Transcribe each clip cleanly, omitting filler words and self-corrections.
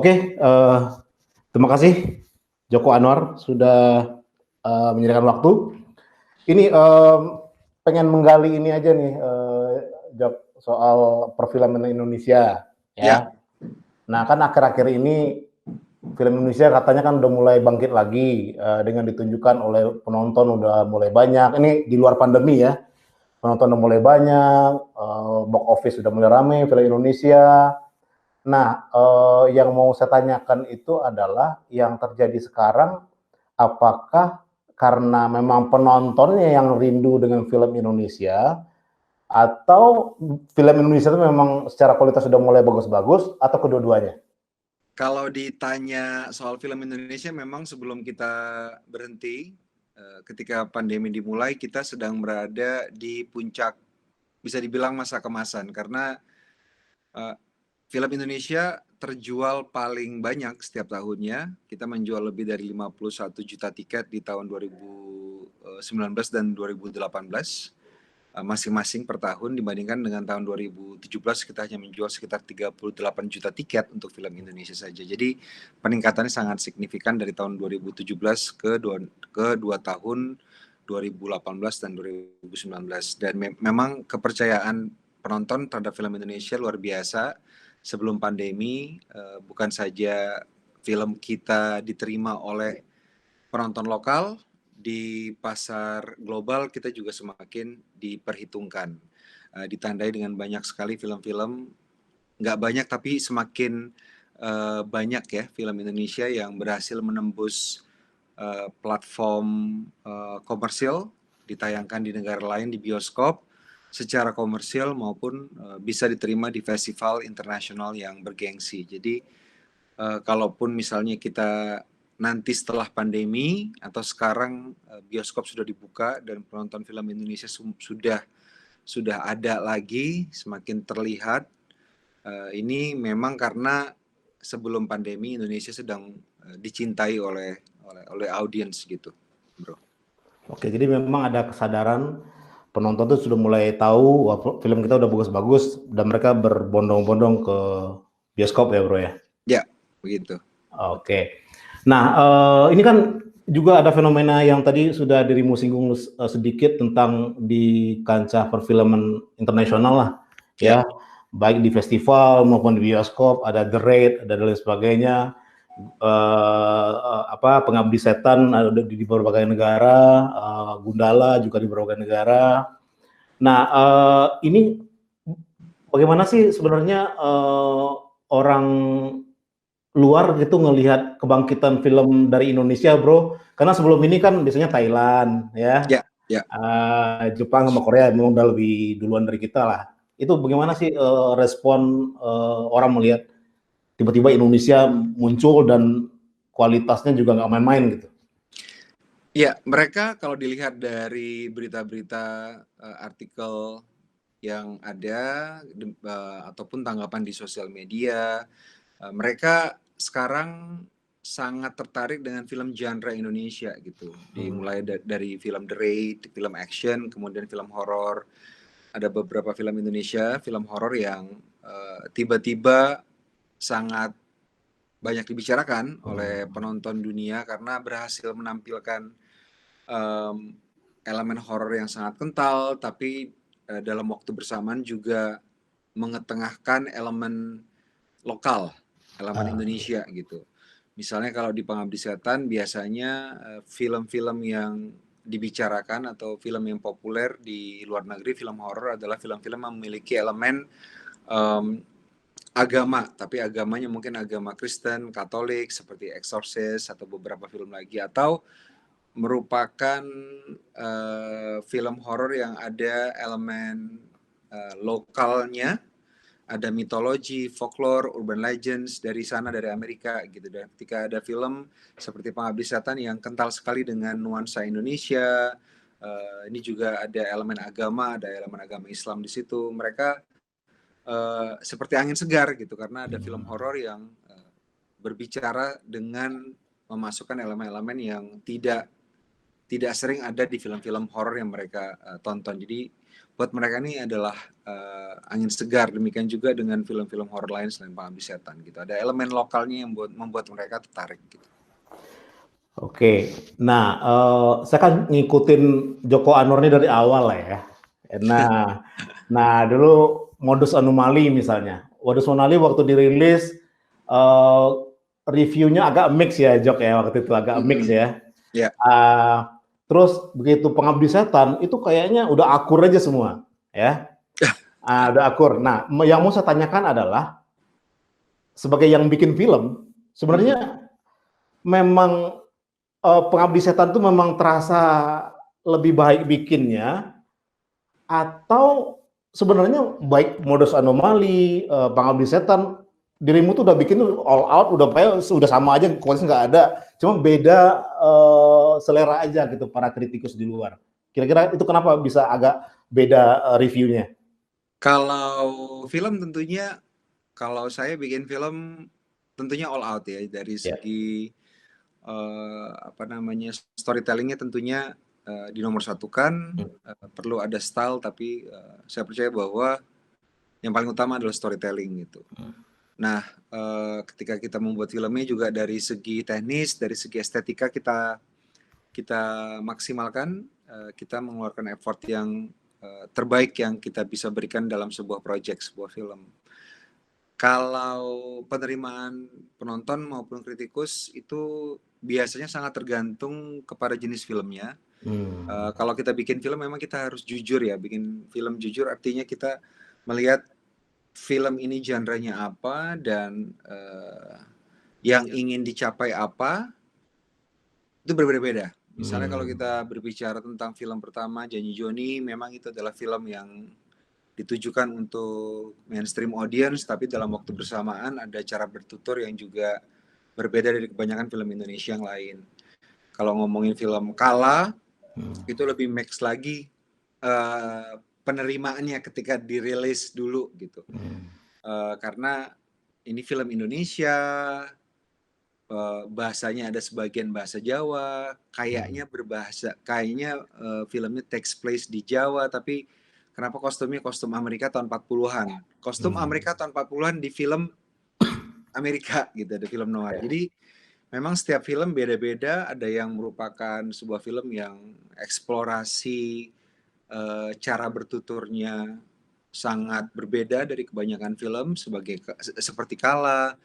Oke, terima kasih Joko Anwar sudah menyediakan waktu. Ini pengen menggali ini aja nih, Jok, soal perfilman Indonesia, Ya. ya. Nah, kan akhir-akhir ini film Indonesia katanya kan udah mulai bangkit lagi dengan ditunjukkan oleh penonton udah mulai banyak. Ini di luar pandemi ya, penonton udah mulai banyak, box office udah mulai rame film Indonesia. Nah, yang mau saya tanyakan itu adalah yang terjadi sekarang, apakah karena memang penontonnya yang rindu dengan film Indonesia, atau film Indonesia itu memang secara kualitas sudah mulai bagus-bagus, atau kedua-duanya? Kalau ditanya soal film Indonesia, memang sebelum kita berhenti, ketika pandemi dimulai, kita sedang berada di puncak, bisa dibilang masa kemasan, karena film Indonesia terjual paling banyak setiap tahunnya. Kita menjual lebih dari 51 juta tiket di tahun 2019 dan 2018. Masing-masing per tahun, dibandingkan dengan tahun 2017 kita hanya menjual sekitar 38 juta tiket untuk film Indonesia saja. Jadi peningkatannya sangat signifikan dari tahun 2017 ke dua tahun 2018 dan 2019. Dan memang kepercayaan penonton terhadap film Indonesia luar biasa. Sebelum pandemi, bukan saja film kita diterima oleh penonton lokal, di pasar global kita juga semakin diperhitungkan. Ditandai dengan banyak sekali film-film, nggak banyak tapi semakin banyak ya film Indonesia yang berhasil menembus platform komersil, ditayangkan di negara lain di bioskop secara komersil, maupun bisa diterima di festival internasional yang bergengsi. Jadi kalaupun misalnya kita nanti setelah pandemi atau sekarang bioskop sudah dibuka dan penonton film Indonesia sudah ada lagi, semakin terlihat, ini memang karena sebelum pandemi Indonesia sedang dicintai oleh audiens gitu, bro. Oke, jadi memang ada kesadaran penonton tuh sudah mulai tahu wah, film kita udah bagus-bagus dan mereka berbondong-bondong ke bioskop ya, bro ya? Ya, begitu. Oke. Nah, ini kan juga ada fenomena yang tadi sudah dirimu singgung sedikit tentang di kancah perfilman internasional lah, ya. Baik di festival maupun di bioskop, ada The Raid, ada dan lain sebagainya. Pengabdi Setan ada di berbagai negara, Gundala juga di berbagai negara. Nah, ini bagaimana sih sebenarnya orang luar gitu ngelihat kebangkitan film dari Indonesia, bro? Karena sebelum ini kan biasanya Thailand, ya, Jepang sama Korea memang udah lebih duluan dari kita lah. Itu bagaimana sih respon orang melihat tiba-tiba Indonesia muncul dan kualitasnya juga nggak main-main gitu? Ya, mereka kalau dilihat dari berita-berita, artikel yang ada, ataupun tanggapan di sosial media, mereka sekarang sangat tertarik dengan film genre Indonesia gitu. Dimulai dari film The Raid, film action, kemudian film horor. Ada beberapa film Indonesia, film horor yang tiba-tiba sangat banyak dibicarakan oleh penonton dunia karena berhasil menampilkan elemen horor yang sangat kental, tapi dalam waktu bersamaan juga mengetengahkan elemen lokal, elemen Indonesia gitu. Misalnya kalau di Pengabdi Setan biasanya film-film yang dibicarakan atau film yang populer di luar negeri, film horor adalah film-film yang memiliki elemen agama, tapi agamanya mungkin agama Kristen, Katolik seperti Exorcist atau beberapa film lagi, atau merupakan film horor yang ada elemen lokalnya, ada mitologi, folklore, urban legends dari sana, dari Amerika gitu. Dan ketika ada film seperti Pengabdi Setan yang kental sekali dengan nuansa Indonesia, ini juga ada elemen agama, ada elemen agama Islam di situ. Mereka seperti angin segar gitu, karena ada film horor yang berbicara dengan memasukkan elemen-elemen yang tidak sering ada di film-film horor yang mereka tonton. Jadi buat mereka ini adalah angin segar. Demikian juga dengan film-film horor lain selain Pengabdi Setan gitu. Ada elemen lokalnya yang membuat mereka tertarik gitu. Oke, nah saya kan ngikutin Joko Anwar ini dari awal lah ya. Nah dulu Modus Anomaly misalnya. Modus Anomaly waktu dirilis eh, reviewnya agak mix ya Jok ya, waktu itu agak mix ya. Ya. Terus begitu Pengabdi Setan itu kayaknya udah akur aja semua ya. Udah akur. Nah yang mau saya tanyakan adalah sebagai yang bikin film sebenarnya memang Pengabdi Setan itu memang terasa lebih baik bikinnya atau sebenarnya baik Modus Anomaly, Pengabdi Setan, dirimu tuh udah bikin all out, udah sama aja, kualitas nggak ada, cuma beda selera aja gitu para kritikus di luar. Kira-kira itu kenapa bisa agak beda reviewnya? Kalau film tentunya, kalau saya bikin film tentunya all out ya dari segi storytellingnya tentunya dinomorsatukan, perlu ada style tapi saya percaya bahwa yang paling utama adalah storytelling gitu. Nah, ketika kita membuat filmnya juga dari segi teknis, dari segi estetika kita maksimalkan, kita mengeluarkan effort yang terbaik yang kita bisa berikan dalam sebuah project, sebuah film. Kalau penerimaan penonton maupun kritikus itu biasanya sangat tergantung kepada jenis filmnya. Kalau kita bikin film memang kita harus jujur ya, bikin film jujur artinya kita melihat film ini genre-nya apa dan yang ingin dicapai apa, itu berbeda-beda. Misalnya kalau kita berbicara tentang film pertama Janji Joni, memang itu adalah film yang ditujukan untuk mainstream audience, tapi dalam waktu bersamaan ada cara bertutur yang juga berbeda dari kebanyakan film Indonesia yang lain. Kalau ngomongin film Kala, itu lebih mix lagi penerimaannya ketika dirilis dulu gitu. Karena ini film Indonesia, bahasanya ada sebagian bahasa Jawa, kayaknya filmnya takes place di Jawa, tapi kenapa kostumnya kostum Amerika tahun 40-an? Kostum Amerika tahun 40-an di film Amerika gitu, ada film noir. Jadi memang setiap film beda-beda, ada yang merupakan sebuah film yang eksplorasi cara bertuturnya sangat berbeda dari kebanyakan film seperti Kala,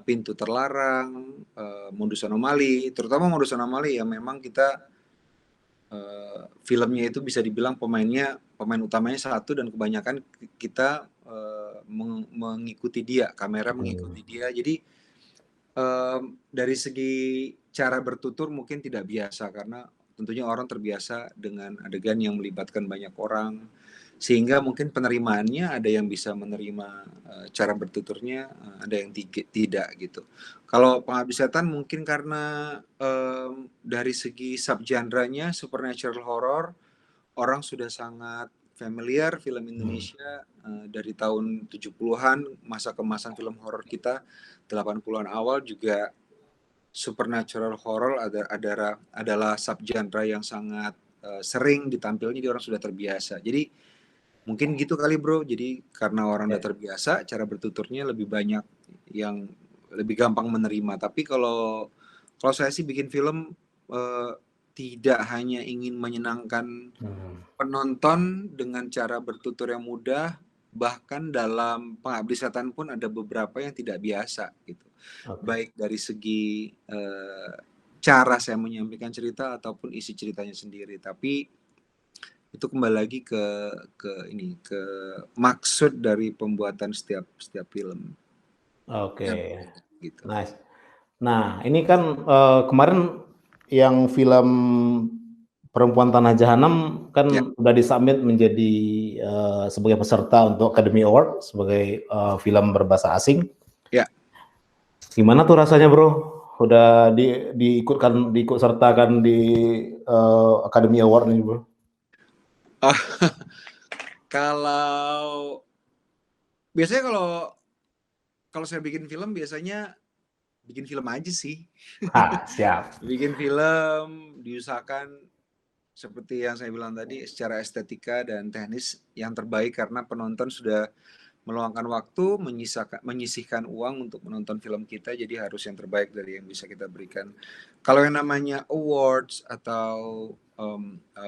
Pintu Terlarang, Modus Anomaly, terutama Modus Anomaly yang memang kita filmnya itu bisa dibilang pemain utamanya satu dan kebanyakan kita mengikuti dia, kamera mengikuti dia. Jadi dari segi cara bertutur mungkin tidak biasa karena tentunya orang terbiasa dengan adegan yang melibatkan banyak orang, sehingga mungkin penerimaannya ada yang bisa menerima cara bertuturnya, ada yang tidak gitu. Kalau Pengabdi Setan mungkin karena dari segi subgenrenya supernatural horror, orang sudah sangat familiar film Indonesia dari tahun 70-an, masa kemasan film horor kita 80-an awal juga supernatural horror adalah subgenre yang sangat sering ditampilnya, jadi orang sudah terbiasa. Jadi mungkin gitu kali bro, jadi karena orang udah terbiasa, cara bertuturnya lebih banyak yang lebih gampang menerima. Tapi kalau saya sih bikin film tidak hanya ingin menyenangkan penonton dengan cara bertutur yang mudah, bahkan dalam Pengabdi Setan pun ada beberapa yang tidak biasa gitu. Baik dari segi cara saya menyampaikan cerita ataupun isi ceritanya sendiri. Tapi itu kembali lagi ke maksud dari pembuatan setiap film. Oke. Gitu. Nice. Nah, ini kan kemarin yang film Perempuan Tanah Jahanam kan udah disubmit menjadi sebagai peserta untuk Academy Award sebagai film berbahasa asing. Ya. Gimana tuh rasanya, Bro? Udah diikut sertakan di Academy Award nih, Bro? Biasanya kalau saya bikin film biasanya bikin film aja sih. Siap. Bikin film, diusahakan seperti yang saya bilang tadi, secara estetika dan teknis yang terbaik karena penonton sudah meluangkan waktu, menyisihkan uang untuk menonton film kita, jadi harus yang terbaik dari yang bisa kita berikan. Kalau yang namanya awards atau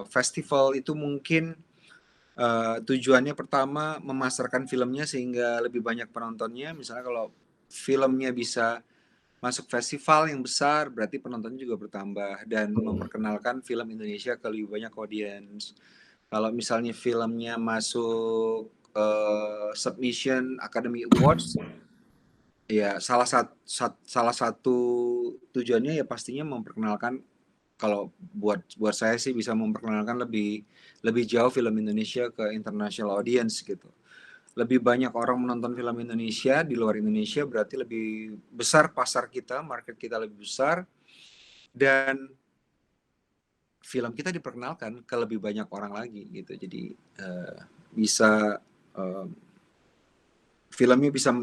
festival itu mungkin tujuannya pertama memasarkan filmnya sehingga lebih banyak penontonnya. Misalnya kalau filmnya bisa masuk festival yang besar, berarti penontonnya juga bertambah dan memperkenalkan film Indonesia ke lebih banyak audiens. Kalau misalnya filmnya masuk submission Academy Awards, ya salah satu tujuannya ya pastinya memperkenalkan, kalau buat buat saya sih bisa memperkenalkan lebih lebih jauh film Indonesia ke international audience gitu. Lebih banyak orang menonton film Indonesia di luar Indonesia berarti lebih besar pasar kita, market kita lebih besar, dan film kita diperkenalkan ke lebih banyak orang lagi gitu. Jadi bisa uh, filmnya bisa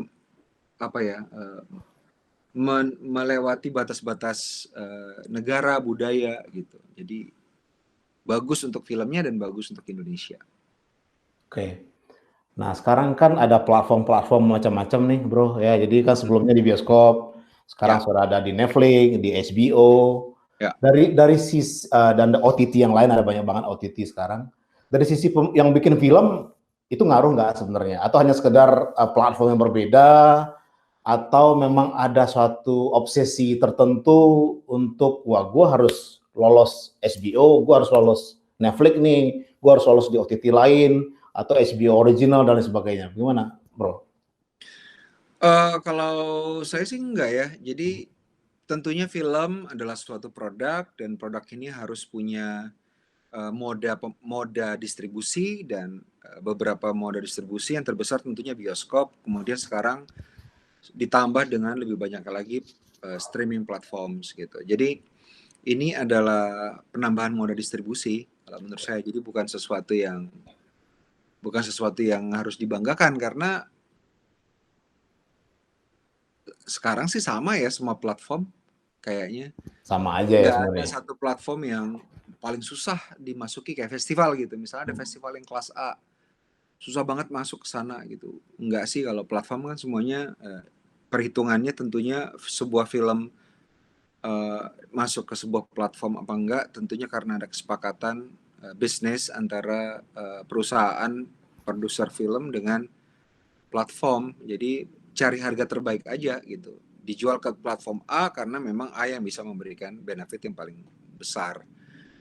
apa ya melewati batas-batas negara budaya gitu. Jadi bagus untuk filmnya dan bagus untuk Indonesia. Oke. Nah, sekarang kan ada platform-platform macam-macam nih, Bro, ya. Jadi kan sebelumnya di bioskop, sekarang Ya, sudah ada di Netflix, di HBO. ya. Dari sisi dan OTT yang lain ada banyak banget OTT sekarang. Dari sisi yang bikin film itu ngaruh nggak sebenarnya? Atau hanya sekedar platform yang berbeda? Atau memang ada suatu obsesi tertentu untuk wah gue harus lolos HBO, gue harus lolos Netflix nih, gue harus lolos di OTT lain atau HBO original dan lain sebagainya. Gimana, Bro? Kalau saya sih enggak ya. Jadi tentunya film adalah suatu produk dan produk ini harus punya moda distribusi dan beberapa moda distribusi. Yang terbesar tentunya bioskop, kemudian sekarang ditambah dengan lebih banyak lagi streaming platforms gitu. Jadi ini adalah penambahan moda distribusi kalau menurut saya. Jadi bukan sesuatu yang harus dibanggakan karena sekarang sih sama ya semua platform kayaknya. Sama aja ya Nggak ada sebenarnya. satu platform yang paling susah dimasuki kayak festival gitu. Misalnya ada festival yang kelas A, susah banget masuk ke sana gitu. Enggak sih, kalau platform kan semuanya perhitungannya tentunya sebuah film masuk ke sebuah platform apa enggak tentunya karena ada kesepakatan bisnis antara perusahaan produser film dengan platform. Jadi cari harga terbaik aja gitu. Dijual ke platform A karena memang A yang bisa memberikan benefit yang paling besar,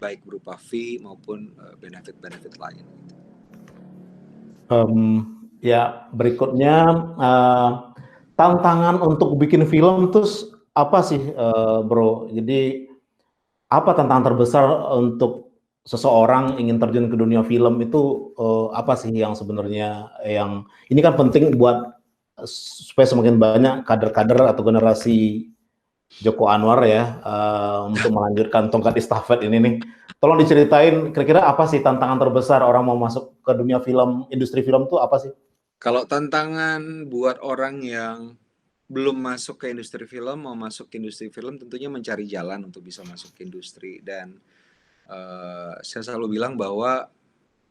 baik berupa fee maupun benefit-benefit lain. Ya berikutnya tantangan untuk bikin film terus apa sih, Bro? Jadi apa tantangan terbesar untuk seseorang ingin terjun ke dunia film itu apa sih yang sebenarnya yang ini kan penting buat supaya semakin banyak kader-kader atau generasi Joko Anwar ya untuk melanjutkan tongkat estafet ini nih. Tolong diceritain kira-kira apa sih tantangan terbesar orang mau masuk ke dunia film, industri film tuh apa sih? Kalau tantangan buat orang yang belum masuk ke industri film, mau masuk ke industri film tentunya mencari jalan untuk bisa masuk ke industri. Dan saya selalu bilang bahwa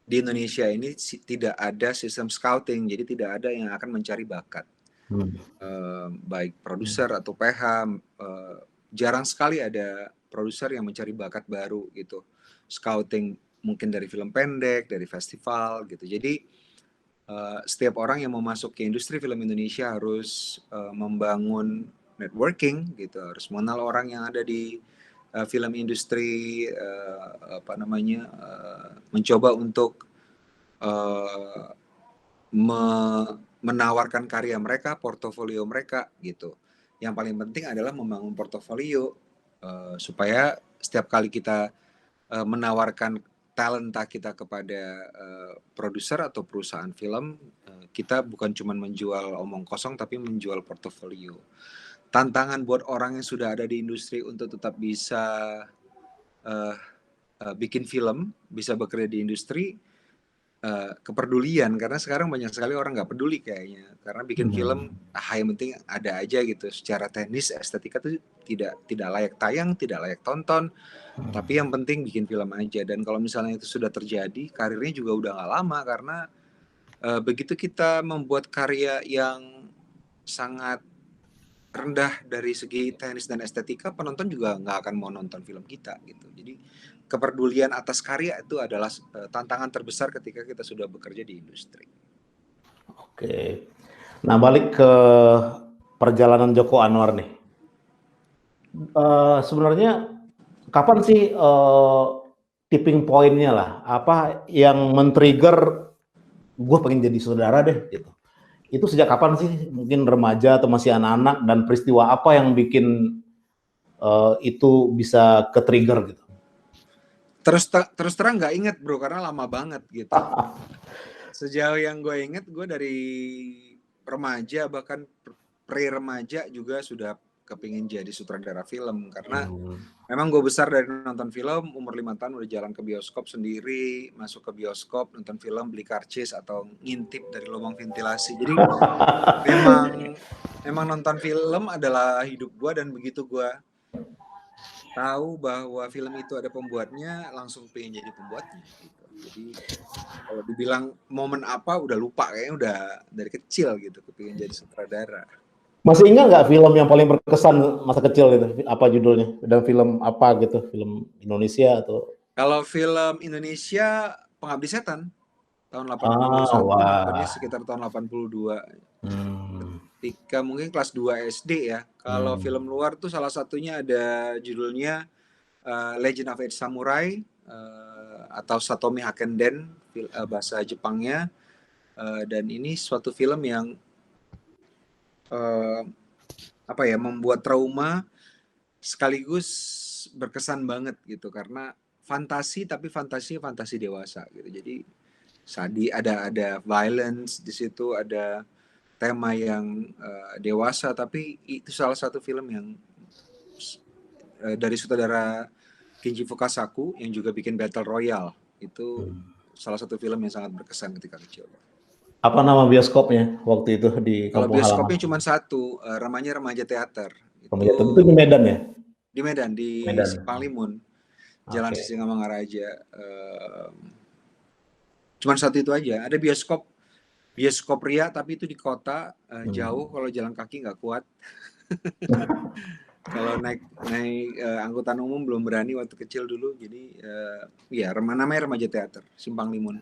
di Indonesia ini tidak ada sistem scouting, jadi tidak ada yang akan mencari bakat. Hmm. Baik produser atau PH, jarang sekali ada produser yang mencari bakat baru gitu. Scouting mungkin dari film pendek, dari festival gitu. Jadi setiap orang yang mau masuk ke industri film Indonesia harus membangun networking gitu, harus mengenal orang yang ada di film industri, mencoba untuk uh, menawarkan karya mereka, portofolio mereka gitu. Yang paling penting adalah membangun portofolio supaya setiap kali kita menawarkan talenta kita kepada produser atau perusahaan film, kita bukan cuma menjual omong kosong tapi menjual portofolio. Tantangan buat orang yang sudah ada di industri untuk tetap bisa bikin film, bisa bekerja di industri, kepedulian, karena sekarang banyak sekali orang nggak peduli kayaknya, karena bikin film yang penting ada aja gitu. Secara teknis estetika tuh tidak layak tayang, tidak layak tonton, tapi yang penting bikin film aja. Dan kalau misalnya itu sudah terjadi, karirnya juga udah nggak lama, karena begitu kita membuat karya yang sangat rendah dari segi teknis dan estetika, penonton juga nggak akan mau nonton film kita gitu. Jadi kepedulian atas karya itu adalah tantangan terbesar ketika kita sudah bekerja di industri. Oke. Nah, balik ke perjalanan Joko Anwar nih. Sebenarnya kapan sih tipping point-nya lah? Apa yang men-trigger gue pengen jadi saudara deh gitu? Itu sejak kapan sih? Mungkin remaja atau masih anak-anak, dan peristiwa apa yang bikin itu bisa ke-trigger gitu? Terus terang nggak inget bro, karena lama banget gitu. Sejauh yang gue inget, gue dari remaja bahkan pre-remaja juga sudah kepingin jadi sutradara film, karena memang gue besar dari nonton film. Umur 5 tahun udah jalan ke bioskop sendiri, masuk ke bioskop, nonton film, beli karcis atau ngintip dari lubang ventilasi. Jadi memang nonton film adalah hidup gue, dan begitu gue tahu bahwa film itu ada pembuatnya, langsung pengen jadi pembuatnya gitu. Jadi kalau dibilang momen apa, udah lupa, kayaknya udah dari kecil gitu kepingin jadi sutradara. Masih ingat nggak film yang paling berkesan masa kecil gitu? Apa judulnya? Dan film apa gitu? Film Indonesia atau? Kalau film Indonesia, Pengabdi Setan tahun 81, nontonnya sekitar tahun 82. Ketika mungkin kelas 2 SD ya. Kalau film luar tuh salah satunya ada judulnya Legend of Eight Samurai, atau Satomi Hakenden bahasa Jepangnya, dan ini suatu film yang membuat trauma sekaligus berkesan banget gitu, karena fantasi, tapi fantasi dewasa gitu. Jadi ada violence di situ, ada tema yang dewasa, tapi itu salah satu film yang dari sutradara Kenji Fukasaku yang juga bikin Battle Royale. Itu salah satu film yang sangat berkesan ketika kecil. Apa nama bioskopnya waktu itu di Kalau kampung bioskopnya halaman? cuma satu, namanya Remaja Theater. Itu di Medan ya? Di Medan, di Medan. Simpang Limun, Jalan Sisingamangaraja. Cuma satu itu aja. Ada bioskop Ria, tapi itu di kota, jauh. Kalau jalan kaki nggak kuat. Kalau naik angkutan umum belum berani waktu kecil dulu. Jadi namanya Remaja Theater, Simpang Limun.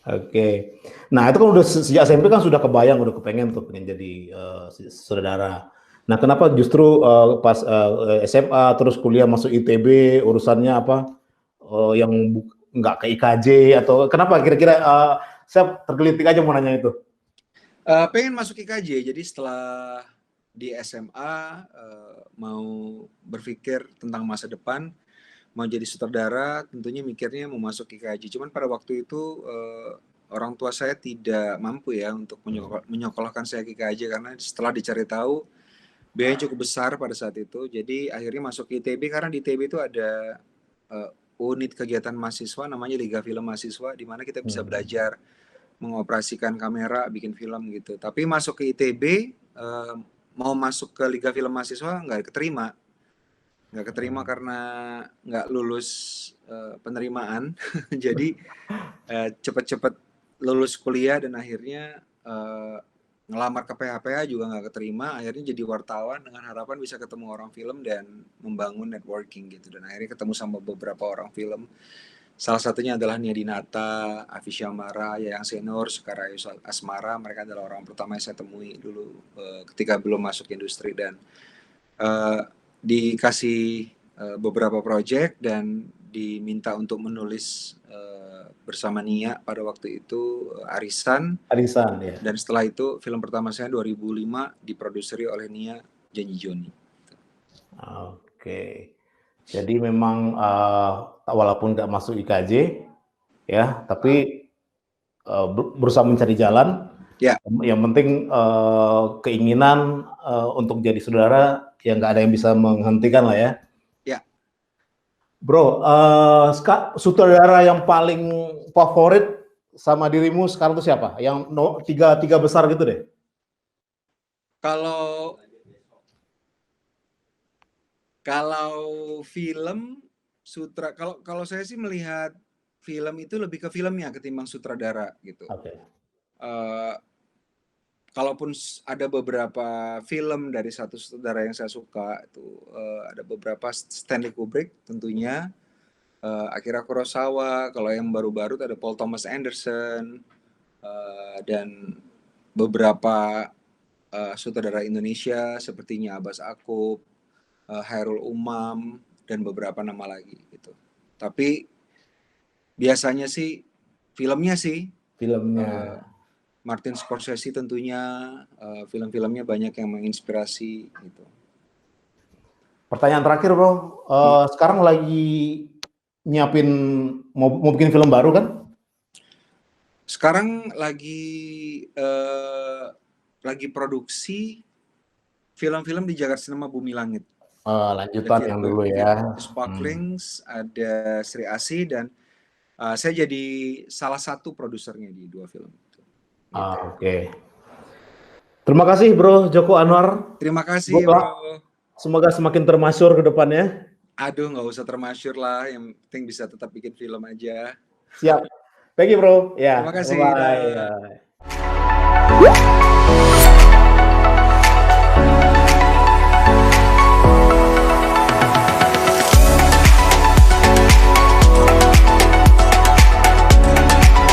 Oke. Nah, itu kan udah sejak SMP kan sudah kebayang, udah kepengen tuh pengen jadi saudara. Nah, kenapa justru pas SMA terus kuliah masuk ITB, urusannya apa yang nggak ke IKJ, atau kenapa kira-kira? Saya tergelitik aja mau nanya itu. Pengen masuk IKJ, jadi setelah di SMA mau berpikir tentang masa depan, mau jadi sutradara, tentunya mikirnya mau masuk IKJ. Cuman pada waktu itu orang tua saya tidak mampu ya untuk menyekolahkan saya ke IKJ, karena setelah dicari tahu biayanya cukup besar pada saat itu. Jadi akhirnya masuk ke ITB, karena di ITB itu ada unit kegiatan mahasiswa namanya Liga Film Mahasiswa, di mana kita bisa belajar mengoperasikan kamera, bikin film gitu. Tapi masuk ke ITB, mau masuk ke Liga Film Mahasiswa nggak keterima karena nggak lulus penerimaan. Jadi cepet-cepet lulus kuliah, dan akhirnya ngelamar ke PH juga nggak keterima. Akhirnya jadi wartawan dengan harapan bisa ketemu orang film dan membangun networking gitu. Dan akhirnya ketemu sama beberapa orang film. Salah satunya adalah Nia Dinata, Afi Syamara, Yayang Senur, Sekarayu Asmara. Mereka adalah orang pertama yang saya temui dulu ketika belum masuk industri, dan dikasih beberapa proyek dan diminta untuk menulis bersama Nia pada waktu itu, Arisan ya. Dan setelah itu film pertama saya 2005 diproduseri oleh Nia, Janji Joni. Oke. Jadi memang walaupun nggak masuk IKJ ya, tapi berusaha mencari jalan. Ya. Yang penting keinginan untuk jadi saudara, yang nggak ada yang bisa menghentikan lah ya. Ya. Bro, sutradara yang paling favorit sama dirimu sekarang tuh siapa? Yang tiga besar gitu deh. Kalau film kalau saya sih melihat film itu lebih ke filmnya ketimbang sutradara gitu. Oke. Eh, Kalaupun ada beberapa film dari satu sutradara yang saya suka itu ada beberapa Stanley Kubrick tentunya, Akira Kurosawa, kalau yang baru-baru ada Paul Thomas Anderson, dan beberapa sutradara Indonesia sepertinya Abbas Akub, Hairul Umam, dan beberapa nama lagi gitu. Tapi biasanya sih filmnya sih Martin Scorsese tentunya, film-filmnya banyak yang menginspirasi gitu. Pertanyaan terakhir bro, sekarang lagi nyiapin mau bikin film baru kan? Sekarang lagi produksi film-film di Jakarta Cinema Bumi Langit. Lanjutan yang dulu ya. Sparklings, ada Sri Asih, dan saya jadi salah satu produsernya di 2 film itu. Gitu. Oke. Terima kasih bro Joko Anwar. Terima kasih bro. Semoga semakin termasyur ke depannya. Aduh, nggak usah termasyur lah, yang penting bisa tetap bikin film aja. Siap. Thank you bro. Ya. Terima kasih. Bye.